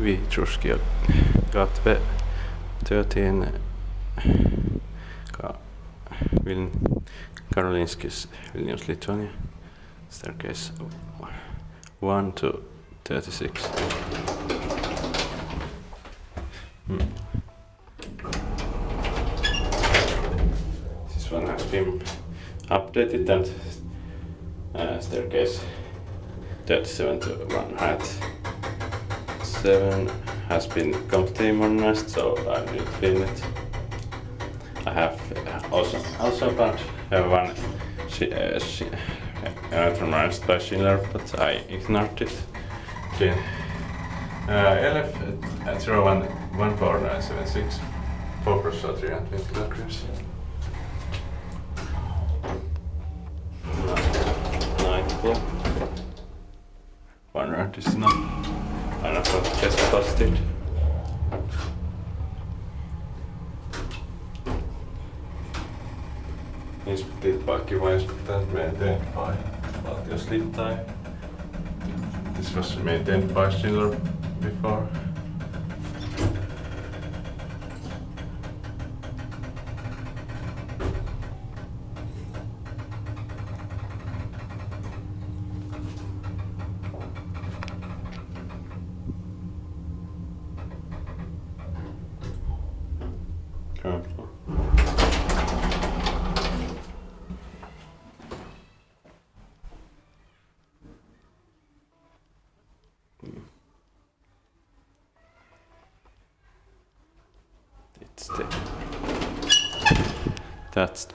Druskio, gatvė 13, Karoliniškės, Vilnius, Lithuania. Staircase 1 to 36. This one has been updated, and staircase 37 to 107 has been completely modernized, so I need to clean it. I have also found one modernized by Schiller, but I ignored it. LF 011476 4 + 320 kilograms. 90. One rod is not. I'm not just busted. Inspected pakki vain inspected maintained by Valtio's Lithuania. This was maintained by Schiller before. That's